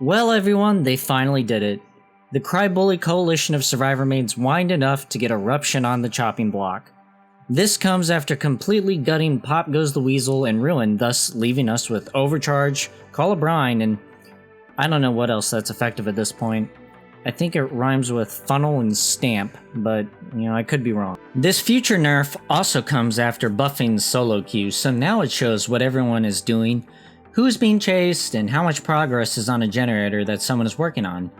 Well everyone, they finally did it. The Crybully coalition of survivor maids whined enough to get Eruption on the chopping block. This comes after completely gutting Pop Goes the Weasel and Ruin, thus leaving us with Overcharge, Call of Brine, and I don't know what else that's effective at this point. I think it rhymes with funnel and stamp, but I could be wrong. This future nerf also comes after buffing solo queue, so now it shows what everyone is doing, who's being chased, and how much progress is on a generator that someone is working on.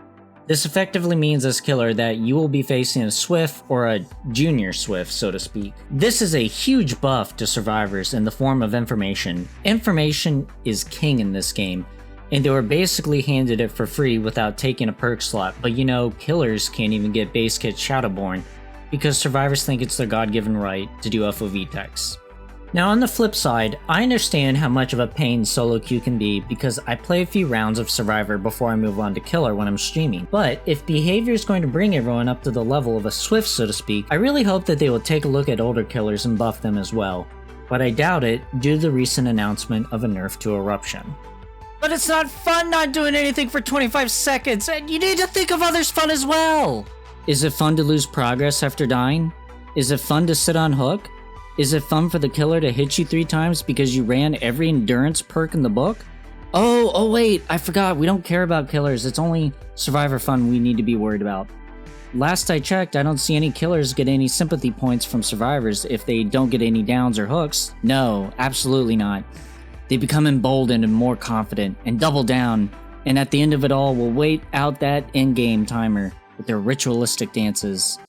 This effectively means as killer that you will be facing a Swift or a junior Swift, so to speak. This is a huge buff to survivors in the form of information. Information is king in this game, and they were basically handed it for free without taking a perk slot, but killers can't even get base kit Shadowborn because survivors think it's their god-given right to do FOV techs. Now on the flip side, I understand how much of a pain solo queue can be because I play a few rounds of Survivor before I move on to Killer when I'm streaming. But if behavior is going to bring everyone up to the level of a Swift, so to speak, I really hope that they will take a look at older killers and buff them as well. But I doubt it due to the recent announcement of a nerf to Eruption. But it's not fun not doing anything for 25 seconds, and you need to think of others' fun as well! Is it fun to lose progress after dying? Is it fun to sit on hook? Is it fun for the killer to hit you 3 times because you ran every endurance perk in the book? Oh wait, I forgot, we don't care about killers, it's only survivor fun we need to be worried about. Last I checked, I don't see any killers get any sympathy points from survivors if they don't get any downs or hooks. No, absolutely not. They become emboldened and more confident, and double down, and at the end of it all will wait out that in-game timer with their ritualistic dances.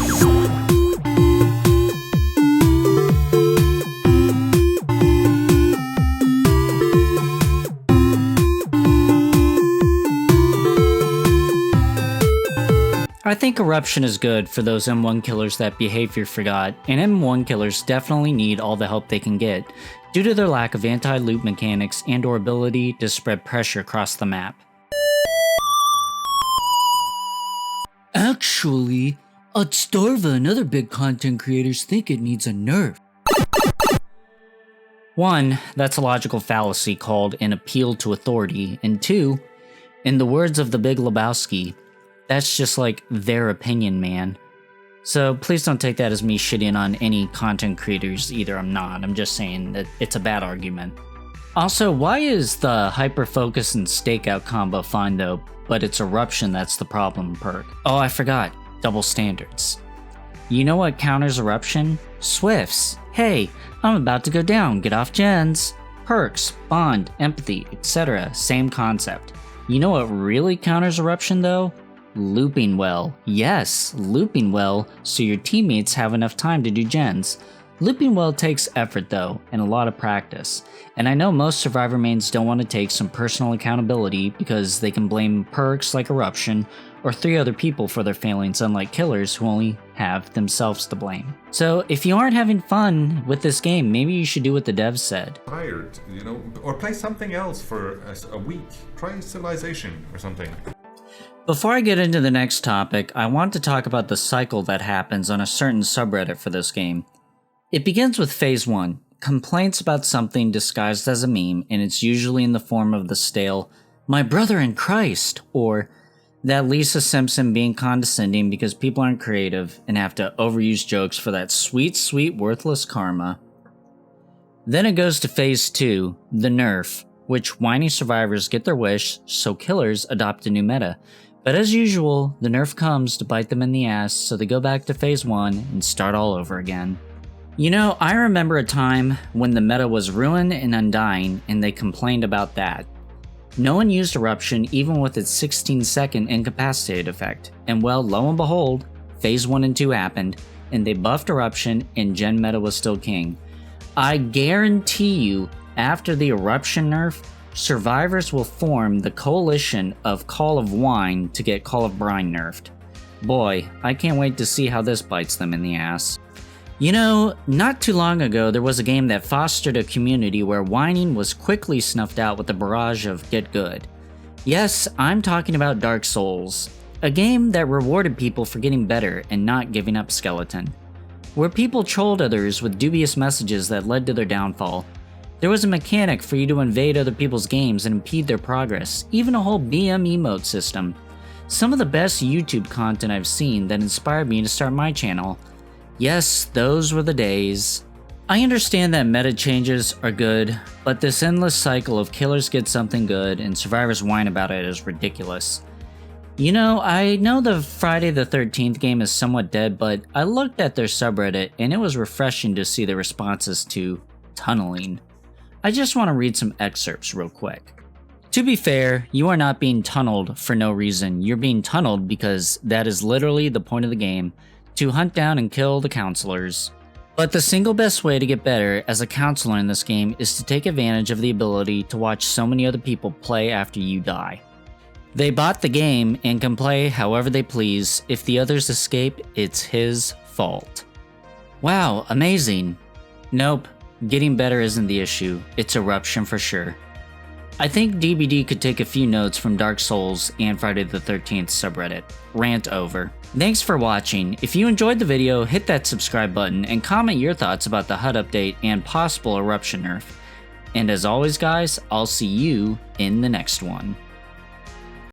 I think Eruption is good for those M1 killers that behavior forgot, and M1 killers definitely need all the help they can get, due to their lack of anti-loop mechanics and or ability to spread pressure across the map. Actually, Otstarva and other big content creators think it needs a nerf. 1. That's a logical fallacy called an appeal to authority, and 2. In the words of the Big Lebowski, that's just like their opinion, man. So please don't take that as me shitting on any content creators either. I'm not. I'm just saying that it's a bad argument. Also, why is the hyper focus and stakeout combo fine though, but it's Eruption that's the problem perk? Oh, I forgot. Double standards. You know what counters Eruption? Swifts. Hey, I'm about to go down. Get off gens. Perks, bond, empathy, etc. Same concept. You know what really counters Eruption though? Looping well. Yes, looping well so your teammates have enough time to do gens. Looping well takes effort though, and a lot of practice. And I know most survivor mains don't want to take some personal accountability because they can blame perks like Eruption or 3 other people for their failings, unlike killers who only have themselves to blame. So if you aren't having fun with this game, maybe you should do what the devs said. Tired, or play something else for a week. Try Civilization or something. Before I get into the next topic, I want to talk about the cycle that happens on a certain subreddit for this game. It begins with Phase 1, complaints about something disguised as a meme, and it's usually in the form of the stale, "My brother in Christ," or that Lisa Simpson being condescending because people aren't creative and have to overuse jokes for that sweet, sweet, worthless karma. Then it goes to Phase 2, the nerf, which whiny survivors get their wish, so killers adopt a new meta. But as usual, the nerf comes to bite them in the ass, so they go back to Phase 1 and start all over again. I remember a time when the meta was Ruin and Undying, and they complained about that. No one used Eruption even with its 16-second incapacitated effect, and well, lo and behold, Phase 1 and 2 happened, and they buffed Eruption and Gen meta was still king. I guarantee you, after the Eruption nerf, survivors will form the coalition of Call of Wine to get Call of Brine nerfed. Boy, I can't wait to see how this bites them in the ass. Not too long ago there was a game that fostered a community where whining was quickly snuffed out with a barrage of get good. Yes, I'm talking about Dark Souls, a game that rewarded people for getting better and not giving up skeleton. Where people trolled others with dubious messages that led to their downfall. There was a mechanic for you to invade other people's games and impede their progress, even a whole BM emote system. Some of the best YouTube content I've seen that inspired me to start my channel. Yes, those were the days. I understand that meta changes are good, but this endless cycle of killers get something good and survivors whine about it is ridiculous. You know, I know the Friday the 13th game is somewhat dead, but I looked at their subreddit and it was refreshing to see the responses to tunneling. I just want to read some excerpts real quick. To be fair, you are not being tunneled for no reason. You're being tunneled because that is literally the point of the game, to hunt down and kill the counselors. But the single best way to get better as a counselor in this game is to take advantage of the ability to watch so many other people play after you die. They bought the game and can play however they please. If the others escape, it's his fault. Wow, amazing. Nope, getting better isn't the issue. It's Eruption for sure. I think DBD could take a few notes from Dark Souls and Friday the 13th subreddit. Rant over. Thanks for watching. If you enjoyed the video, hit that subscribe button and comment your thoughts about the HUD update and possible Eruption nerf. And as always guys, I'll see you in the next one.